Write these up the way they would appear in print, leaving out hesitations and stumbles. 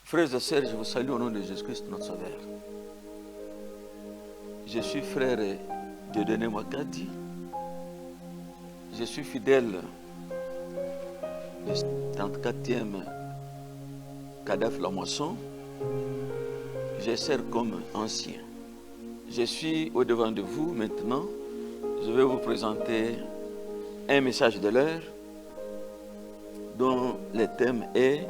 Frères et sœurs, je vous salue au nom de Jésus-Christ, notre Sauveur. Je suis frère Dieudonné Mwakadi. Je suis fidèle du 34e CADEF La Moisson. Je sers comme ancien. Je suis au devant de vous maintenant. Je vais vous présenter un message de l'heure dont le thème est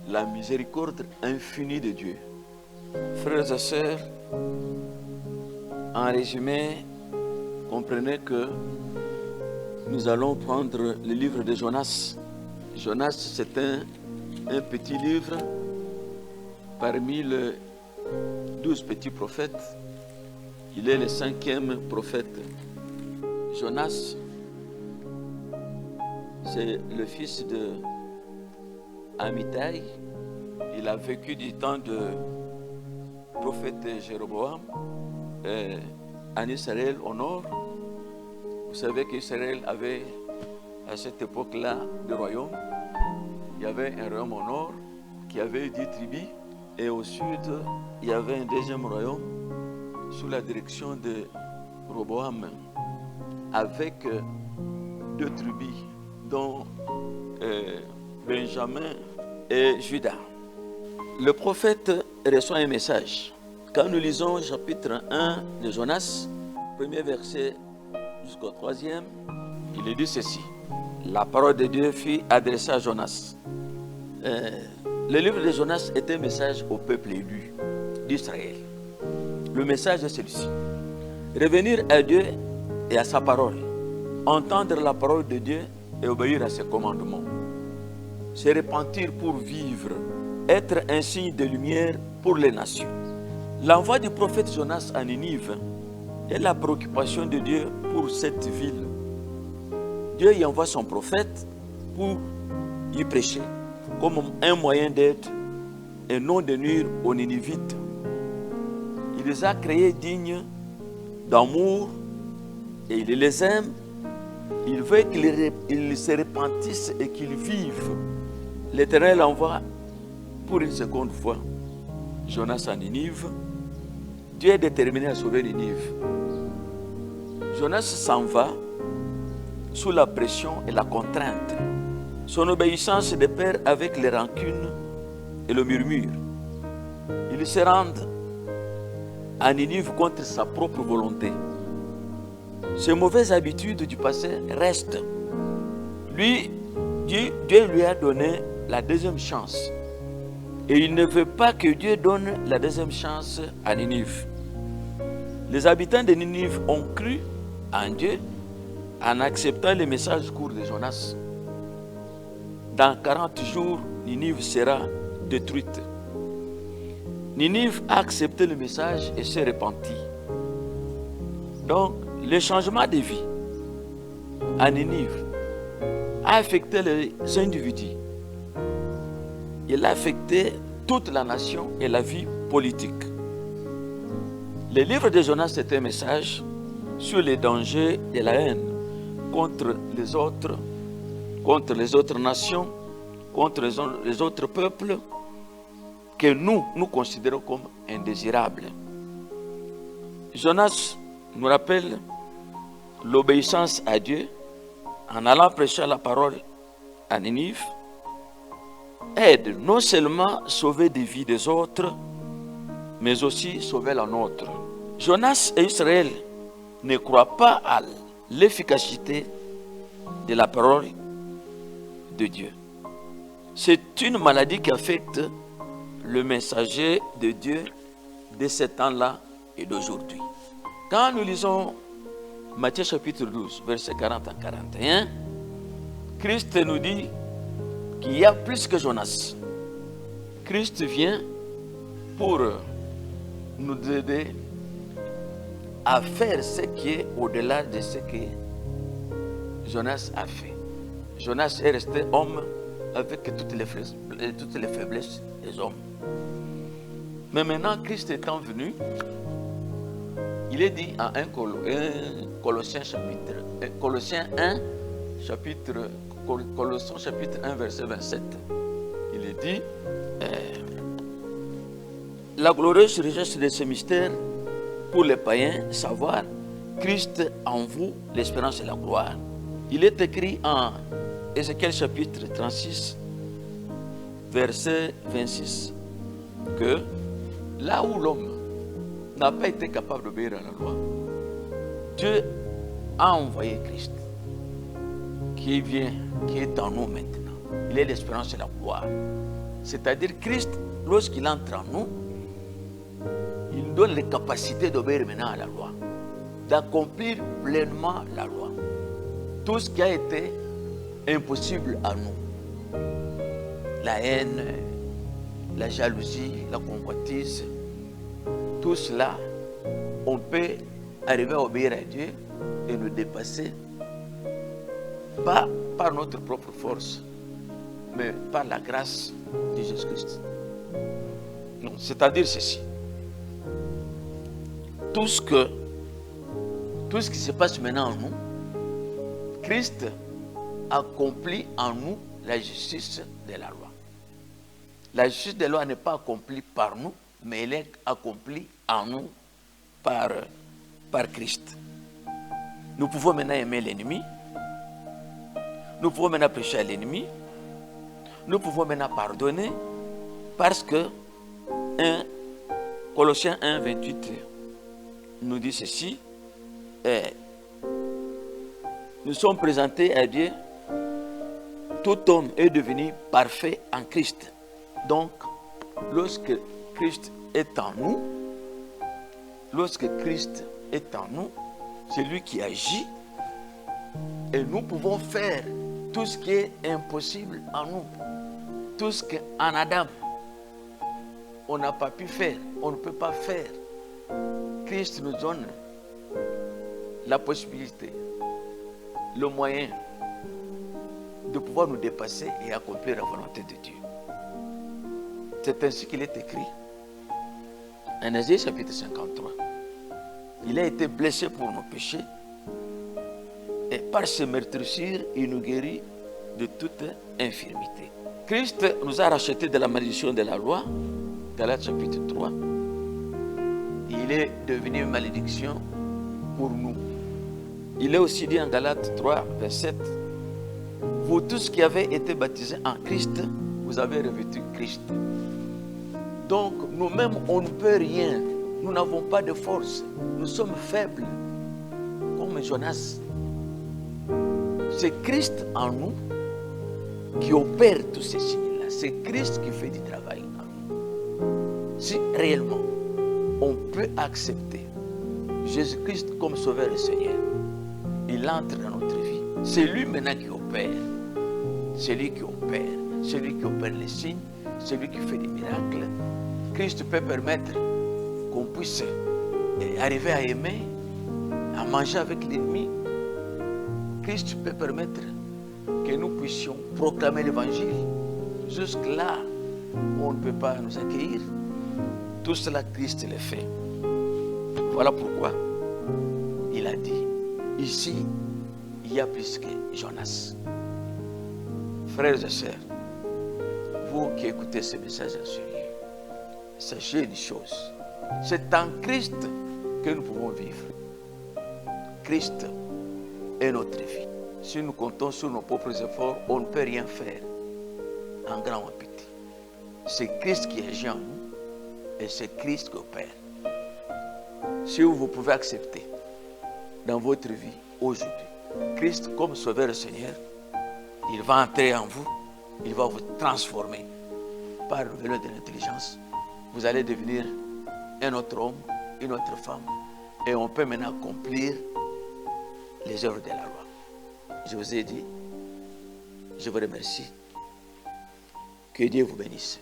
la miséricorde infinie de Dieu. Frères et sœurs, en résumé, comprenez que nous allons prendre le livre de Jonas. Jonas, c'est un petit livre parmi les 12 petits prophètes. Il est le 5e prophète. Jonas, c'est le fils de Amittai. Il a vécu du temps de prophète Jéroboam en Israël au nord. Vous savez qu'Israël avait à cette époque-là deux royaumes. Il y avait un royaume au nord qui avait 10 tribus et au sud, il y avait un deuxième royaume sous la direction de Roboam avec 2 tribus dont Benjamin et Juda. Le prophète reçoit un message. Quand nous lisons chapitre 1 de Jonas, premier verset jusqu'au 3e, il est dit ceci. La parole de Dieu fut adressée à Jonas. Le livre de Jonas est un message au peuple élu d'Israël. Le message est celui-ci. Revenir à Dieu et à sa parole. Entendre la parole de Dieu et obéir à ses commandements. Se repentir pour vivre. Être un signe de lumière pour les nations. L'envoi du prophète Jonas à Ninive est la préoccupation de Dieu pour cette ville. Dieu y envoie son prophète pour y prêcher comme un moyen d'aide et non de nuire aux Ninivites. Il les a créés dignes d'amour et il les aime. Il veut qu'ils se repentissent et qu'ils vivent. L'Éternel envoie pour une seconde fois Jonas à Ninive. Dieu est déterminé à sauver Ninive. Jonas s'en va sous la pression et la contrainte. Son obéissance est de pair avec les rancunes et le murmure. Il se rend à Ninive contre sa propre volonté. Ces mauvaises habitudes du passé restent. Dieu lui a donné la deuxième chance. Et il ne veut pas que Dieu donne la deuxième chance à Ninive. Les habitants de Ninive ont cru en Dieu en acceptant le message court de Jonas. Dans 40 jours, Ninive sera détruite. Ninive a accepté le message et s'est repentie. Donc, le changement de vie à Ninive a affecté les individus. Il a affecté toute la nation et la vie politique. Le livre de Jonas est un message sur les dangers de la haine contre les autres nations, contre les autres peuples que nous considérons comme indésirables. Jonas nous rappelle l'obéissance à Dieu en allant prêcher la parole à Ninive. Aide non seulement sauver des vies des autres, mais aussi sauver la nôtre. Jonas et Israël ne croient pas à l'efficacité de la parole de Dieu. C'est une maladie qui affecte le messager de Dieu de ce temps-là et d'aujourd'hui. Quand nous lisons Matthieu chapitre 12, versets 40 à 41, Christ nous dit qu'il y a plus que Jonas. Christ vient pour nous aider à faire ce qui est au-delà de ce que Jonas a fait. Jonas est resté homme avec toutes les faiblesses des hommes. Mais maintenant, Christ étant venu, il est dit en Colossiens chapitre 1, verset 27. Il est dit, la glorieuse richesse de ce mystère pour les païens, savoir Christ en vous, l'espérance et la gloire. Il est écrit en Ézéchiel chapitre 36, verset 26, que là où l'homme n'a pas été capable d'obéir à la loi, Dieu a envoyé Christ, qui vient, qui est en nous maintenant. Il est l'espérance et la gloire. C'est-à-dire Christ, lorsqu'il entre en nous, il nous donne les capacités d'obéir maintenant à la loi, d'accomplir pleinement la loi. Tout ce qui a été impossible à nous, la haine, la jalousie, la convoitise, tout cela, on peut arriver à obéir à Dieu et nous dépasser, pas par notre propre force, mais par la grâce de Jésus-Christ. Non, c'est-à-dire ceci. Tout ce qui se passe maintenant en nous, Christ accomplit en nous la justice de la loi. La justice de la loi n'est pas accomplie par nous, mais elle est accomplie en nous par Christ. Nous pouvons maintenant aimer l'ennemi, nous pouvons maintenant prêcher à l'ennemi, nous pouvons maintenant pardonner, parce que Colossiens 1, 28 nous dit ceci, nous sommes présentés à Dieu, tout homme est devenu parfait en Christ. Donc, lorsque Christ est en nous, c'est lui qui agit, et nous pouvons faire tout ce qui est impossible en nous, tout ce qu'en Adam on n'a pas pu faire, on ne peut pas faire. Christ nous donne la possibilité, le moyen de pouvoir nous dépasser et accomplir la volonté de Dieu. C'est ainsi qu'il est écrit en Ésaïe chapitre 53. Il a été blessé pour nos péchés et par ses meurtrissures, il nous guérit de toute infirmité. Christ nous a rachetés de la malédiction de la loi, Galates chapitre 3. Il est devenu une malédiction pour nous. Il est aussi dit en Galates 3, 27, vous tous qui avez été baptisés en Christ, vous avez revêtu Christ. Donc nous-mêmes, on ne peut rien. Nous n'avons pas de force. Nous sommes faibles, comme Jonas. C'est Christ en nous qui opère tous ces signes-là. C'est Christ qui fait du travail en nous. Si réellement on peut accepter Jésus-Christ comme Sauveur et Seigneur, il entre dans notre vie. C'est lui maintenant qui opère. C'est lui qui opère. C'est lui qui opère les signes. C'est lui qui fait des miracles. Christ peut permettre qu'on puisse arriver à aimer, à manger avec l'ennemi. Christ peut permettre que nous puissions proclamer l'évangile. Jusque là, on ne peut pas nous accueillir. Tout cela, Christ le fait. Voilà pourquoi il a dit, ici, il y a plus que Jonas. Frères et sœurs, vous qui écoutez ce message en sérieux, sachez une chose, c'est en Christ que nous pouvons vivre. Christ est notre vie. Si nous comptons sur nos propres efforts, on ne peut rien faire, en grand ou en petit. C'est Christ qui agit en nous et c'est Christ qui opère. Si vous pouvez accepter dans votre vie aujourd'hui Christ comme Sauveur et Seigneur, il va entrer en vous, il va vous transformer par le vélo de l'intelligence. Vous allez devenir un autre homme, une autre femme, et on peut maintenant accomplir les œuvres de la loi. Je vous ai dit, je vous remercie. Que Dieu vous bénisse.